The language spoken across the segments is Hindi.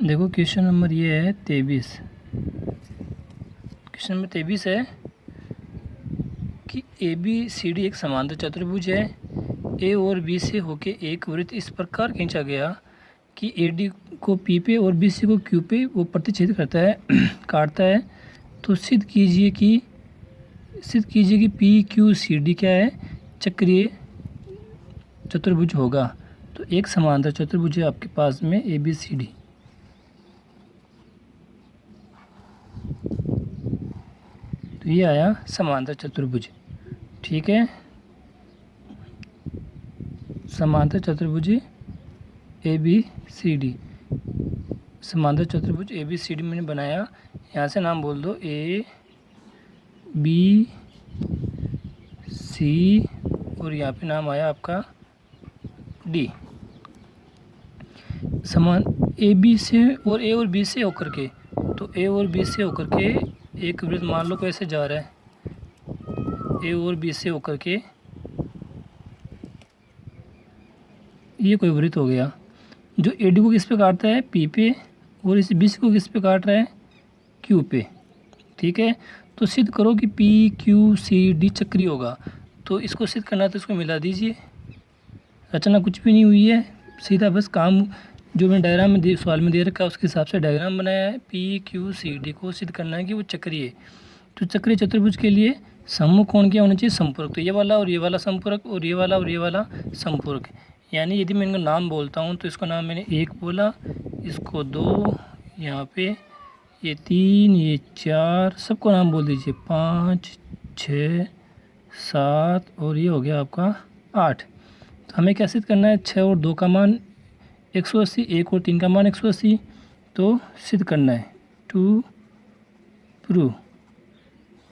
देखो क्वेश्चन नंबर ये है 23। क्वेश्चन नंबर 23 है कि ए बी सी डी एक समांतर चतुर्भुज है। ए और बी से होके एक वृत्त इस प्रकार खींचा गया कि ए डी को पी पे और बी सी को क्यू पे वो प्रतिच्छेद करता है काटता है। तो सिद्ध कीजिए कि पी क्यू सी डी क्या है, चक्रीय चतुर्भुज होगा। तो एक समांतर चतुर्भुज है आपके पास में ए बी सी डी। तो ये आया समांतर चतुर्भुज। ठीक है, समांतर चतुर्भुज ए बी सी डी। समांतर चतुर्भुज ए बी सी डी मैंने बनाया। यहाँ से नाम बोल दो ए बी सी और यहाँ पे नाम आया आपका डी। समान ए बी से और ए और बी से होकर के, तो ए और बी से होकर के एक वृत्त मान लो कैसे जा रहा है, ए और बी से होकर के ये कोई वृत्त हो गया जो ए डी को किस पे काटता है, पी पे, और इस बी सी को किस पे काट रहा है, क्यू पे। ठीक है, तो सिद्ध करो कि पी क्यू सी डी चक्रीय होगा। तो इसको सिद्ध करना तो इसको मिला दीजिए। रचना कुछ भी नहीं हुई है, सीधा बस काम जो मैंने डायग्राम में सवाल में दे रखा है उसके हिसाब से डायग्राम बनाया है। पी क्यू सी डी को सिद्ध करना है कि वो चक्रीय है। तो चक्रीय चतुर्भुज के लिए सम्मुख कोण क्या होना चाहिए, संपूरक। तो ये वाला और ये वाला संपूरक और ये वाला और ये वाला संपूरक। यानी यदि मैं इनका नाम बोलता हूँ तो इसका नाम मैंने 1 बोला, इसको 2, यहाँ पे ये 3, ये 4, सबको नाम बोल दीजिए 5 6 7 और ये हो गया आपका 8। तो हमें क्या सिद्ध करना है, 6 और 2 का मान 180, 1 और 3 का मान 180। तो सिद्ध करना है टू प्रूव।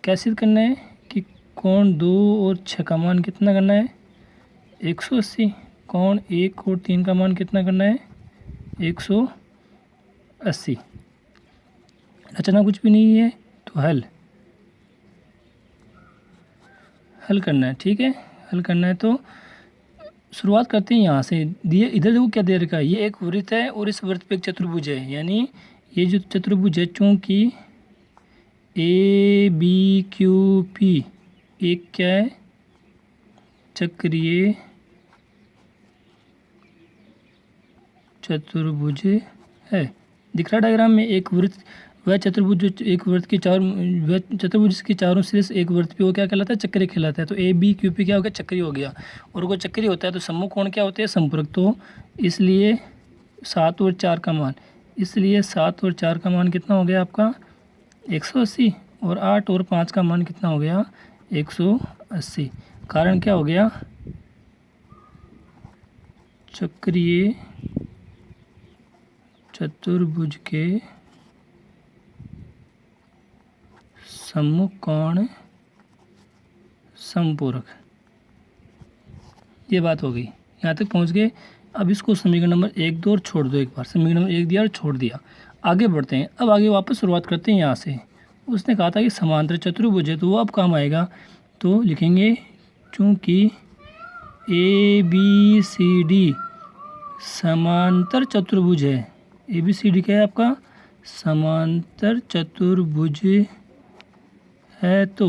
क्या सिद्ध करना है कि कोण 2 और 6 का मान कितना करना है, 180। कोण 1 और 3 का मान कितना करना है, 180। रचना कुछ भी नहीं है, तो हल करना है। ठीक है, हल करना है तो शुरुआत करते हैं यहाँ से। दिए इधर देखो क्या दे रखा है, ये एक वृत्त है और इस वृत्त पे एक चतुर्भुज है। यानी ये जो चतुर्भुज है, चूँकि ए बी क्यू पी एक क्या है, चक्रीय चतुर्भुज है। दिख रहा डायग्राम में, एक वृत्त वह चतुर्भुज जो एक वृत्त के वह चतुर्भुज के चारों सिरे से एक वृत्त पे वो क्या कहलाता है, चक्रीय कहलाता है। तो ए बी क्यू पी क्या हो गया, चक्रीय हो गया। और वो चक्रीय होता है तो सम्मुख कोण क्या होते हैं, संपूरक। तो इसलिए 7 और 4 का मान, इसलिए 7 और 4 का मान कितना हो गया आपका 180, और 8 और 5 का मान कितना हो गया 180। कारण क्या हो गया, चक्रीय चतुर्भुज के सम्मुख कोण संपूरक। ये बात हो गई, यहाँ तक पहुँच गए। अब इसको समीकरण नंबर 1 2 और छोड़ दो। एक बार समीकरण नंबर 1 दिया और छोड़ दिया, आगे बढ़ते हैं। अब आगे वापस शुरुआत करते हैं यहाँ से। उसने कहा था कि समांतर चतुर्भुज है, तो वो अब काम आएगा। तो लिखेंगे चूँकि ए बी सी डी समांतर चतुर्भुज है, ए बी सी डी क्या है आपका, समांतर चतुर्भुज है। तो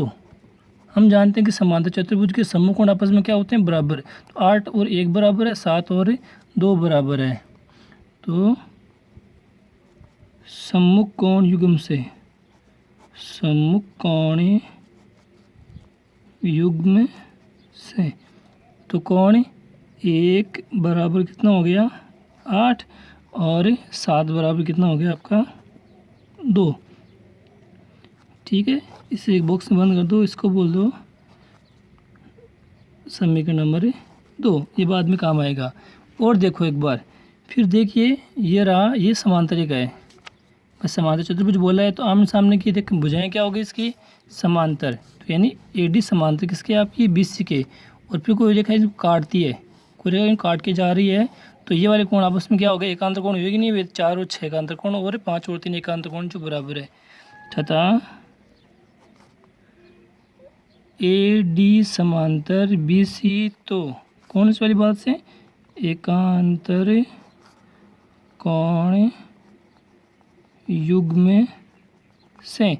हम जानते हैं कि समांतर चतुर्भुज के सम्मुख कोण आपस में क्या होते हैं, बराबर। तो 8 और 1 बराबर है, 7 और 2 बराबर है। तो सम्मुख कोण युग्म से, सम्मुख कोण युग्म से, तो कोण 1 बराबर कितना हो गया 8 और 7 बराबर कितना हो गया आपका 2। ठीक है, इसे एक बॉक्स में बंद कर दो, इसको बोल दो समीकरण नंबर 2। ये बाद में काम आएगा। और देखो एक बार फिर देखिए, ये रहा, ये समांतर का है। बस समांतर चतुर्भुज बोला है तो आमने सामने की देख भुजाएं क्या होगी इसकी, समांतर। तो यानी ए डी समांतर किसके, आपकी बी सी के। और फिर कोई रेखा इसको काटती है, कोई रेखा काट के जा रही है, तो ये वाले कोण आपस में क्या हो गए, एकांतर कोण हुए कि नहीं हुए, 4 और 6 एकांतर कोण और 5 और 3 एकांतर कोण जो बराबर है। तथा ए डी समांतर बी सी, तो कौन इस वाली बात से, एकांतर कोण युग्म से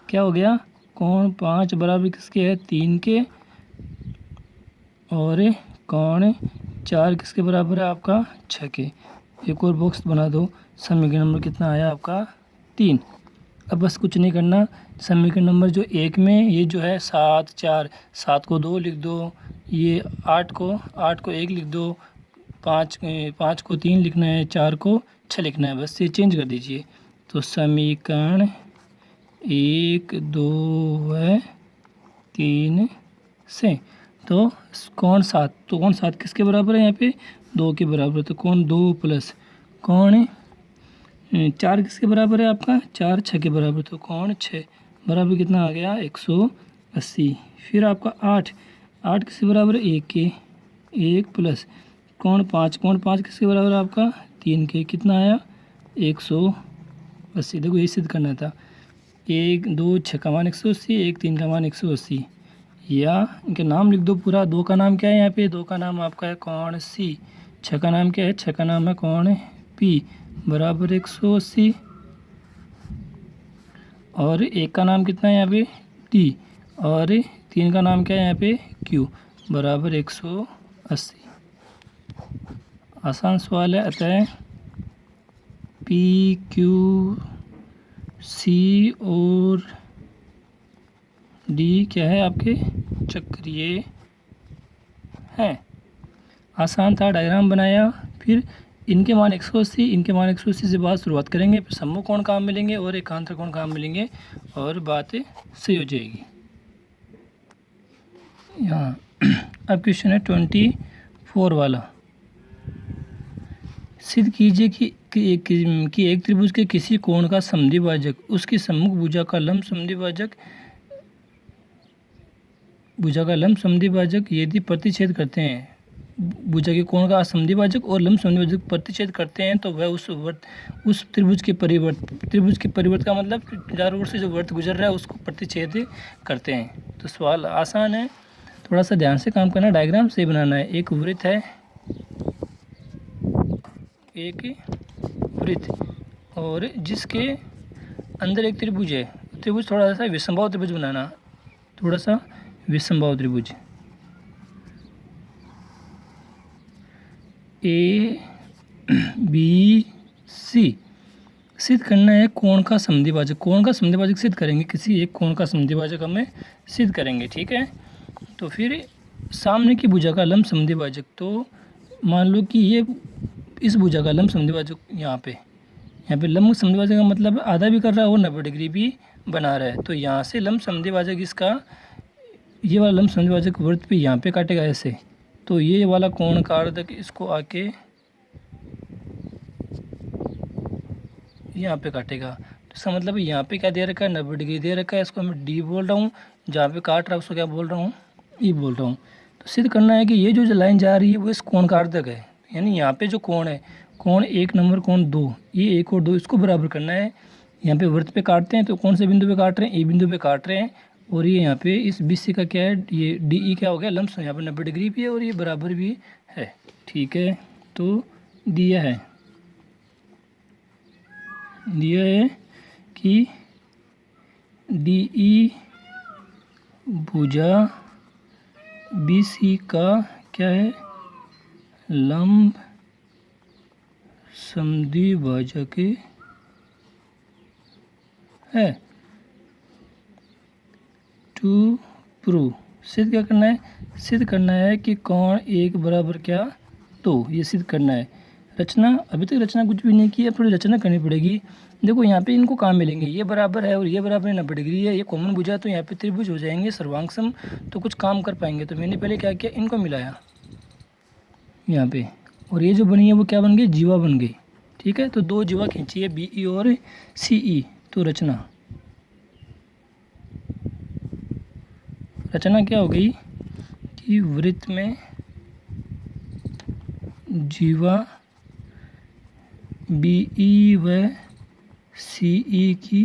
क्या हो गया, कोण 5 बराबर किसके है, 3 के, और कोण 4 किसके बराबर है, आपका 6 के। एक और बॉक्स बना दो। समीकरण नंबर कितना आया आपका, 3। अब बस कुछ नहीं करना, समीकरण नंबर जो 1 में ये जो है 7 4, 7 को 2 लिख दो, ये 8 को 1 लिख दो, 5 को 3 लिखना है, 4 को 6 लिखना है, बस ये चेंज कर दीजिए। तो समीकरण 1 2 व 3 से तो कोण 7, तो कोण 7 किसके बराबर है, यहाँ पे 2 के बराबर, तो कोण 2 प्लस कोण 4 किसके बराबर है, आपका 4 6 के बराबर, तो कोण 6 बराबर कितना आ गया, 180। फिर आपका 8 किसके बराबर है, 1 के, 1 प्लस कोण 5 किसके बराबर है, आपका 3 के, कितना आया 180। देखो ये सिद्ध करना था, 1 2 6 का मान 180, 1 3 का मान 180, या इनके नाम लिख दो पूरा। 2 का नाम क्या है, यहाँ पे 2 का नाम आपका है कोण सी, 6 का नाम क्या है, 6 का नाम है कोण पी बराबर 180, और 1 का नाम कितना है यहाँ पे टी, और 3 का नाम क्या है यहाँ पे क्यू बराबर 180। आसान सवाल है। अतः पी क्यू सी और डी क्या है, आपके चक्रीय हैं। आसान था, डायग्राम बनाया, फिर इनके मान 180, इनके मान 180 से बात शुरुआत करेंगे, फिर सम्मुख कोण काम मिलेंगे और एकांतर कोण काम मिलेंगे, और बात सही हो जाएगी। यहाँ अब क्वेश्चन है 24 वाला। सिद्ध कीजिए कि एक त्रिभुज के किसी कोण का समद्विभाजक उसकी सम्मुख भुजा का लंब समद्विभाजक यदि प्रतिच्छेद करते हैं, भुजा के कोण का समद्विभाजक और लंब समद्विभाजक प्रतिच्छेद करते हैं, तो वह उस त्रिभुज के परिवर्त का मतलब चारों ओर से जो वर्त गुजर रहा है उसको प्रतिच्छेद करते हैं। तो सवाल आसान है, थोड़ा सा ध्यान से काम करना, डायग्राम से बनाना है। एक वृत्त है, और जिसके अंदर एक त्रिभुज है, त्रिभुज थोड़ा सा विषमबाहु त्रिभुज बनाना, थोड़ा सा विषमबाहु त्रिभुज ए बी सी। सिद्ध करना है कोण का समद्विभाजक, कोण का समद्विभाजक सिद्ध करेंगे, किसी एक कोण का समद्विभाजक हमें सिद्ध करेंगे, ठीक है। तो फिर सामने की भुजा का लंब समद्विभाजक, तो मान लो कि ये इस भुजा का लंब समद्विभाजक यहाँ पे लंब समद्विभाजक का मतलब आधा भी कर रहा है और 90 डिग्री भी बना रहा है। तो यहाँ से लंब समद्विभाजक इसका, ये वाला लंब समद्विभाजक वृत्त पे यहाँ पे काटेगा ऐसे, तो ये वाला कोण कारक इसको आके यहाँ पे काटेगा। तो इसका मतलब यहाँ पे क्या दे रखा है, 90 डिग्री दे रखा है, इसको मैं डी बोल रहा हूँ, जहाँ पे काट रहा है उसको क्या बोल रहा हूँ, ई बोल रहा हूँ। तो सिद्ध करना है कि ये जो लाइन जा रही है वो इस कोण कारक है, यानी यहाँ पे जो कोण है, कोण 1 नंबर कोण 2, ये 1 और 2 इसको बराबर करना है। यहाँ पे वृत्त पे काटते हैं, तो कौन से बिंदु पे काट रहे हैं, ए बिंदु पे काट रहे हैं, और ये यहाँ पे इस BC का क्या है, ये DE क्या हो गया, लम्ब यहाँ पे 90 डिग्री भी है और ये बराबर भी है, ठीक है। तो दिया है कि DE भुजा BC का क्या है, लंब समद्विभाजक है। टू प्रूव, सिद्ध क्या करना है, सिद्ध करना है कि कोण 1 बराबर क्या 2, ये सिद्ध करना है। रचना, अभी तक रचना कुछ भी नहीं की है, थोड़ी रचना करनी पड़ेगी। देखो यहाँ पे इनको काम मिलेंगे, ये बराबर है और ये बराबर है, 90 डिग्री है, ये कॉमन भुजा, तो यहाँ पे त्रिभुज हो जाएंगे सर्वांगसम, तो कुछ काम कर पाएंगे। तो मैंने पहले क्या किया, इनको मिलाया यहाँ पे, और ये जो बनी है वो क्या बन गई, जीवा बन गई, ठीक है। तो 2 जीवा खींची है, BE और CE। तो रचना क्या हो गई कि वृत्त में जीवा BE व CE की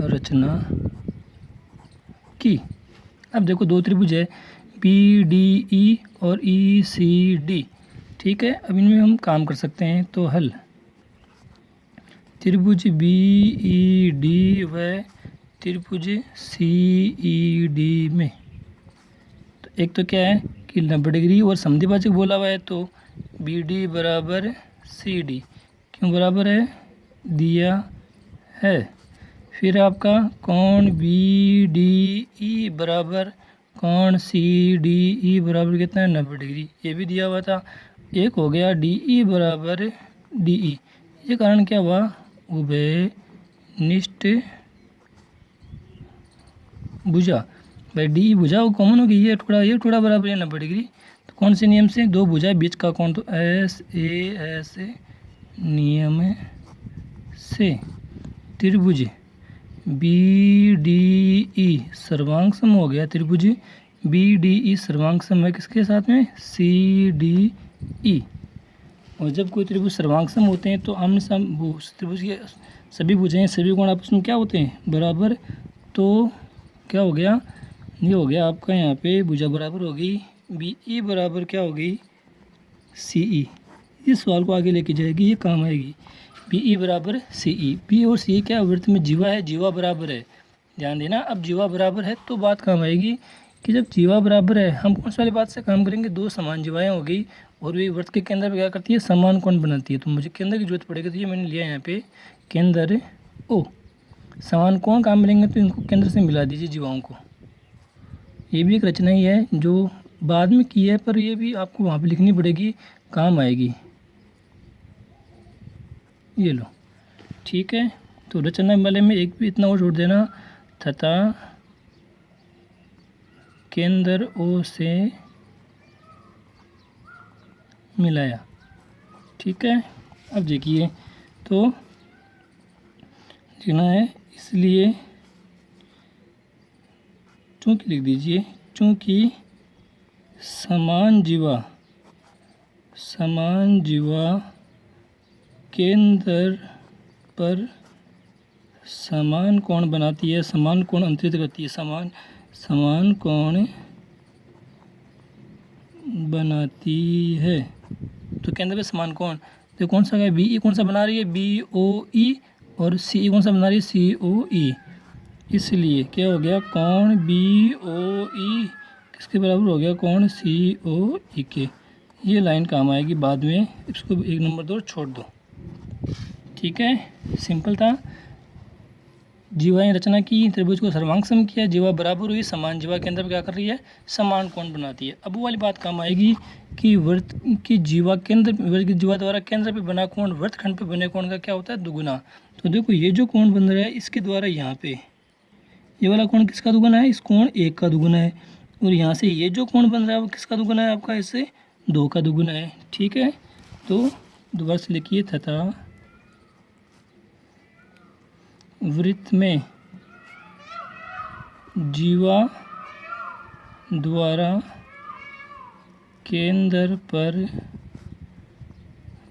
रचना की। अब देखो 2 त्रिभुज है, BDE और ECD, ठीक है। अब इनमें हम काम कर सकते हैं। तो हल, त्रिभुज BED व त्रिभुज CED में। तो एक तो क्या है कि 90 डिग्री और समद्विभाजक बोला हुआ है, तो BD बराबर CD क्यों बराबर है, दिया है। फिर आपका कोण BDE बराबर कोण CDE बराबर कितना है, 90 डिग्री, ये भी दिया हुआ था। एक हो गया DE बराबर DE, ये कारण क्या हुआ, उभयनिष्ठ भुजा। भाई DE भुजा वो कॉमन होगी, ये टुकड़ा बराबर है 90 डिग्री। तो कौन से नियम से, दो भुजा बीच का कोण, तो SAS नियम से त्रिभुज BDE सर्वांग सम हो गया। त्रिभुज BDE सर्वांग सम है किसके साथ में, CDE। और जब कोई त्रिभुज सर्वांग सम होते हैं तो आमने सामने त्रिभुज के सभी भुजाएं सभी कोण आपस में क्या होते हैं, बराबर। तो क्या हो गया, ये हो गया आपका यहाँ पे भुजा बराबर होगी BE बराबर क्या होगी, CE। इस सवाल को आगे लेके जाएगी, ये काम आएगी। BE बराबर CE, B और CE क्या वृत्त में जीवा है, जीवा बराबर है, ध्यान देना। अब जीवा बराबर है तो बात काम आएगी कि जब जीवा बराबर है हम कौन सी वाली बात से काम करेंगे, दो समान जीवाएँ हो गई और वे वृत्त के केंद्र पर क्या करती है, समान कोण बनाती है। तो मुझे केंद्र की जरूरत पड़ेगी, तो ये मैंने लिया यहाँ पे केंद्र O। समान कोण काम मिलेंगे तो इनको केंद्र से मिला दीजिए जीवाओं को। ये भी एक रचना ही है जो बाद में की है, पर ये भी आपको वहाँ पे लिखनी पड़ेगी, काम आएगी। ये लो, ठीक है। तो रचना वाले में एक भी इतना और जोड़ देना, तथा केंद्र O से मिलाया, ठीक है। अब देखिए, तो लिखना है, इसलिए चूँकि लिख दीजिए, चूँकि समान जीवा केंद्र पर समान कोण बनाती है, समान कोण अंतरित करती है, समान कोण बनाती है। तो केंद्र पे समान कोण, तो कौन सा है, BE कौन सा बना रही है, BOE, और CE कौन सा बना रही है, COE। इसलिए क्या हो गया, कोण BOE किसके बराबर हो गया, कोण COE के। ये लाइन काम आएगी बाद में, इसको एक नंबर दो छोड़ दो, ठीक है। सिंपल था। जीवाएं रचना की, त्रिभुज को सर्वांग सम किया, जीवा बराबर हुई, समान जीवा के अंदर क्या कर रही है, समान कोण बनाती है। अब वो वाली बात काम आएगी कि वृत्त की जीवा जीवा द्वारा केंद्र पे बना कोण वृत्तखंड पे बने कोण का क्या होता है, दुगुना। तो देखो ये जो कोण बन रहा है इसके द्वारा यहाँ पे ये वाला कोण किसका दुगुना है, इस कोण 1 का दुगुना है, और यहाँ से ये जो कोण बन रहा है वो किसका दुगुना है, आपका इससे 2 का दुगुना है, ठीक है। तो दोबारा से लिखिए, तथा वृत्त में जीवा द्वारा केंद्र पर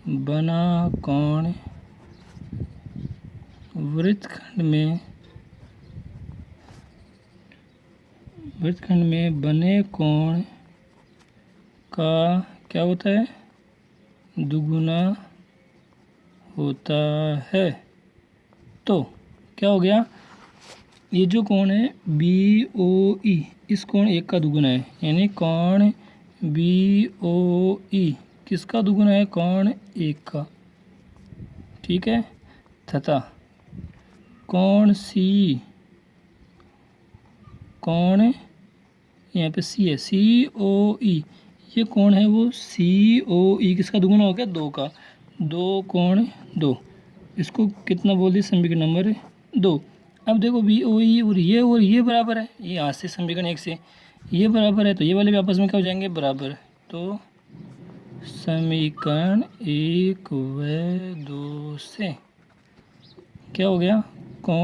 बना कोण वृत्तखंड में बने कोण का क्या होता है, दुगुना होता है। तो क्या हो गया, ये जो कोण है BOE इस कोण 1 का दुगुना है, यानी कोण BOE किसका दुगुना है, कोण 1 का, ठीक है। तथा कोण C, कोण यहाँ पे C है, COE, ये कोण है वो COE किसका दुगुना हो गया, 2 का, 2 कोण 2, इसको कितना बोल दिया, समीकरण नंबर 2। अब देखो BOE और ये बराबर है, ये यहाँ से समीकरण 1 से ये बराबर है, तो ये वाले भी आपस में क्या हो जाएंगे, बराबर। तो समीकरण 1 व 2 से क्या हो गया,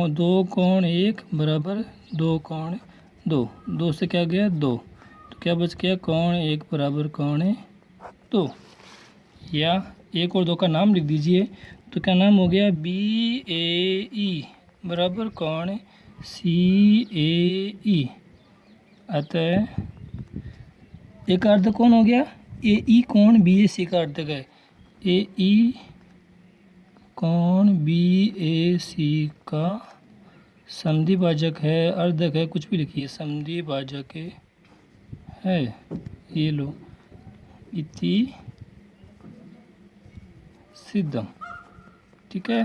2 कोण 1 बराबर 2 कोण 2, 2 से क्या गया 2, तो क्या बच गया, कोण 1 बराबर कोण 2, या 1 और 2 का नाम लिख दीजिए, तो क्या नाम हो गया, BAE बराबर कोण CAE। अतः एक का अर्थ कौन हो गया, AE कोण BAC का अर्थ है, AE कोण बी ए सी का समद्विभाजक है, अर्धक है, कुछ भी लिखिए, समद्विभाजक है, ये लो, इति सिद्धम। ठीक है।